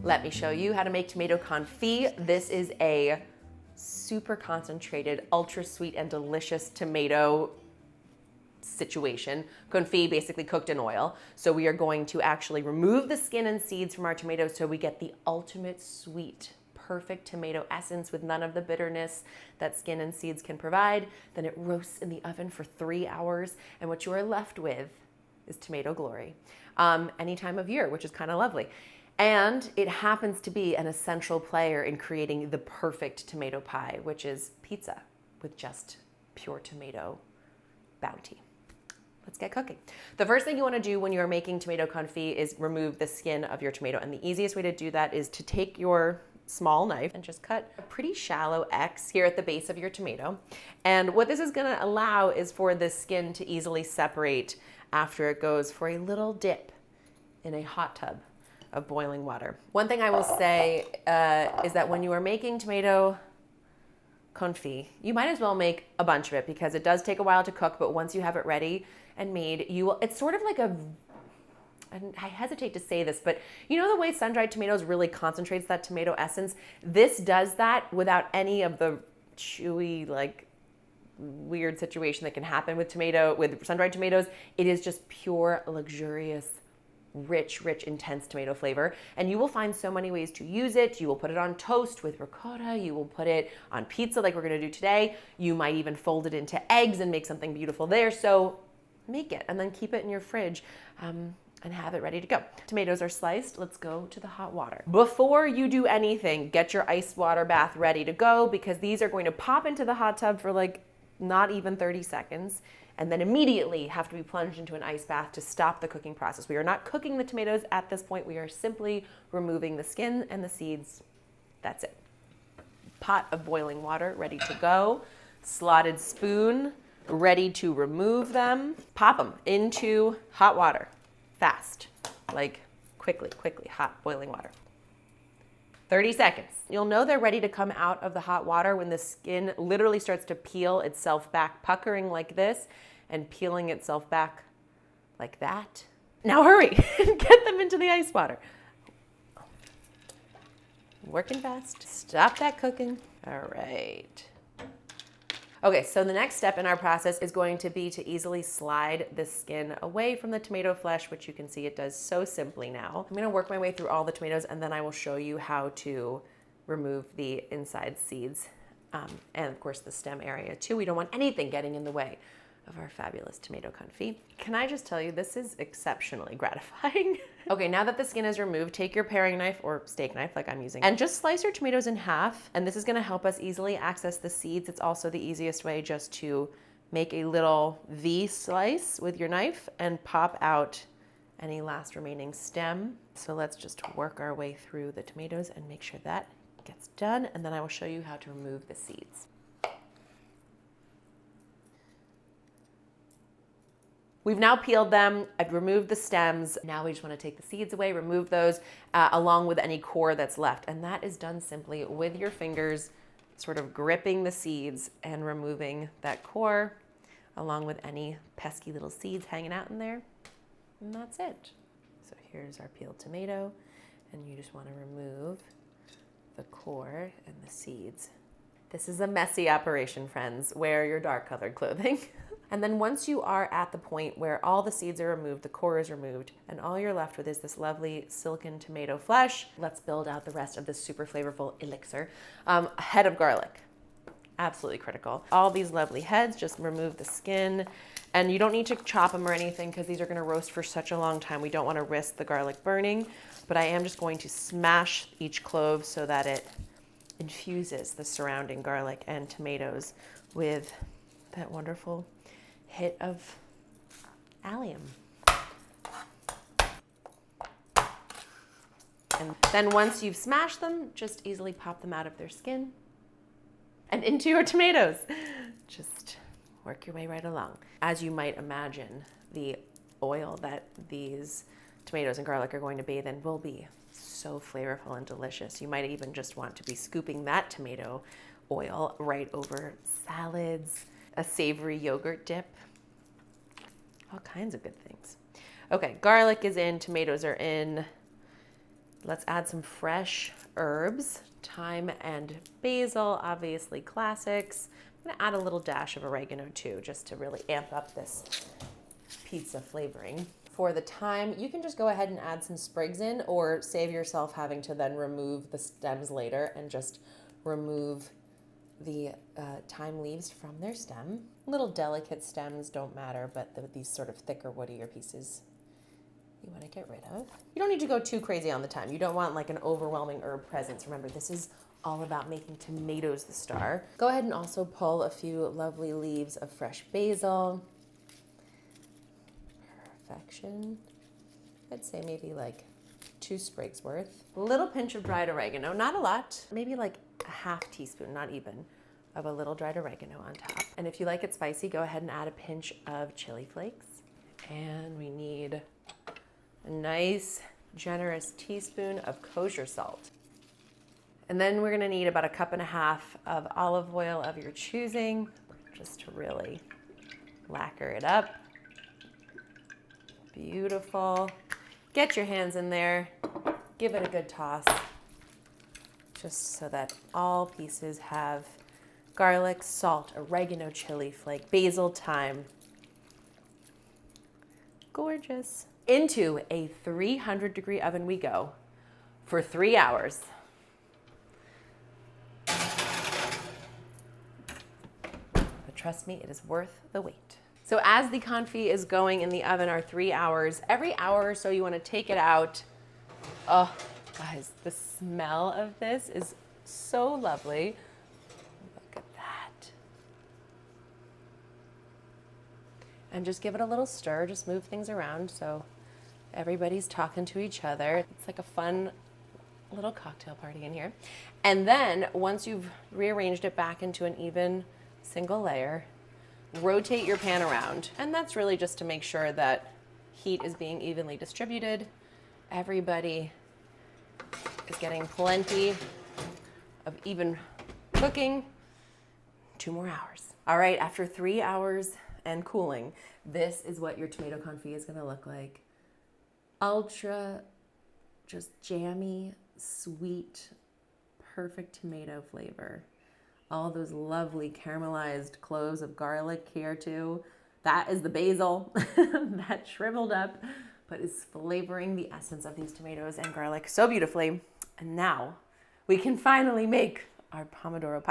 Let me show you how to make tomato confit. This is a super concentrated, ultra sweet and delicious tomato situation. Confit basically cooked in oil. So we are going to actually remove the skin and seeds from our tomatoes so we get the ultimate sweet, perfect tomato essence with none of the bitterness that skin and seeds can provide. Then it roasts in the oven for 3 hours, and what you are left with is tomato glory. Any time of year, which is kind of lovely. And it happens to be an essential player in creating the perfect tomato pie, which is pizza with just pure tomato bounty. Let's get cooking. The first thing you want to do when you're making tomato confit is remove the skin of your tomato. And the easiest way to do that is to take your small knife and just cut a pretty shallow X here at the base of your tomato. And what this is going to allow is for the skin to easily separate after it goes for a little dip in a hot tub of boiling water. One thing I will say is that when you are making tomato confit, you might as well make a bunch of it because it does take a while to cook, but once you have it ready and made, it's sort of like and I hesitate to say this, but you know the way sun-dried tomatoes really concentrates that tomato essence? This does that without any of the chewy, like weird situation that can happen with sun-dried tomatoes. It is just pure, luxurious, rich, intense tomato flavor. And you will find so many ways to use it. You will put it on toast with ricotta. You will put it on pizza like we're gonna do today. You might even fold it into eggs and make something beautiful there. So make it and then keep it in your fridge and have it ready to go. Tomatoes are sliced. Let's go to the hot water. Before you do anything, get your ice water bath ready to go because these are going to pop into the hot tub for like not even 30 seconds. And then immediately have to be plunged into an ice bath to stop the cooking process. We are not cooking the tomatoes at this point. We are simply removing the skin and the seeds. That's it. Pot of boiling water ready to go. Slotted spoon ready to remove them. Pop them into hot water. Fast, like quickly, hot boiling water. 30 seconds. You'll know they're ready to come out of the hot water when the skin literally starts to peel itself back, puckering like this and peeling itself back like that. Now hurry and get them into the ice water. Working fast. Stop that cooking. All right. Okay, so the next step in our process is going to be to easily slide the skin away from the tomato flesh, which you can see it does so simply now. I'm gonna work my way through all the tomatoes and then I will show you how to remove the inside seeds and of course the stem area too. We don't want anything getting in the way of our fabulous tomato confit. Can I just tell you, this is exceptionally gratifying. Okay, now that the skin is removed, take your paring knife or steak knife like I'm using and just slice your tomatoes in half. And this is gonna help us easily access the seeds. It's also the easiest way just to make a little V slice with your knife and pop out any last remaining stem. So let's just work our way through the tomatoes and make sure that gets done. And then I will show you how to remove the seeds. We've now peeled them, I've removed the stems. Now we just want to take the seeds away, remove those, along with any core that's left. And that is done simply with your fingers, sort of gripping the seeds and removing that core, along with any pesky little seeds hanging out in there. And that's it. So here's our peeled tomato, and you just want to remove the core and the seeds. This is a messy operation, friends. Wear your dark colored clothing. And then once you are at the point where all the seeds are removed, the core is removed, and all you're left with is this lovely silken tomato flesh, let's build out the rest of this super flavorful elixir. A head of garlic, absolutely critical. All these lovely heads, just remove the skin, and you don't need to chop them or anything because these are gonna roast for such a long time. We don't wanna risk the garlic burning, but I am just going to smash each clove so that it infuses the surrounding garlic and tomatoes with that wonderful hit of allium. And then once you've smashed them, just easily pop them out of their skin and into your tomatoes. Just work your way right along. As you might imagine, the oil that these tomatoes and garlic are going to bathe in will be so flavorful and delicious. You might even just want to be scooping that tomato oil right over salads, a savory yogurt dip, all kinds of good things. Okay, garlic is in, tomatoes are in. Let's add some fresh herbs, thyme and basil, obviously classics. I'm gonna add a little dash of oregano too, just to really amp up this pizza flavoring. For the thyme, you can just go ahead and add some sprigs in, or save yourself having to then remove the stems later and just remove the thyme leaves from their stem. Little delicate stems don't matter, but these sort of thicker, woodier pieces you want to get rid of. You don't need to go too crazy on the thyme. You don't want like an overwhelming herb presence. Remember, this is all about making tomatoes the star. Go ahead and also pull a few lovely leaves of fresh basil. Perfection. I'd say maybe like 2 sprigs worth. A little pinch of dried oregano, not a lot, maybe like a half teaspoon, not even, of a little dried oregano on top. And if you like it spicy, go ahead and add a pinch of chili flakes. And we need a nice, generous teaspoon of kosher salt. And then we're gonna need about 1.5 cups of olive oil of your choosing, just to really lacquer it up. Beautiful. Get your hands in there, give it a good toss, just so that all pieces have garlic, salt, oregano, chili flake, basil, thyme. Gorgeous. Into a 300-degree oven we go for 3 hours. But trust me, it is worth the wait. So as the confit is going in the oven our 3 hours, every hour or so you want to take it out. Oh, guys, the smell of this is so lovely. Look at that. And just give it a little stir, just move things around so everybody's talking to each other. It's like a fun little cocktail party in here. And then once you've rearranged it back into an even single layer, rotate your pan around. And that's really just to make sure that heat is being evenly distributed. Everybody is getting plenty of even cooking. 2 more hours. All right, after 3 hours and cooling, this is what your tomato confit is gonna look like. Ultra, just jammy, sweet, perfect tomato flavor. All those lovely caramelized cloves of garlic here too. That is the basil that shriveled up, but is flavoring the essence of these tomatoes and garlic so beautifully. And now we can finally make our pomodoro pie.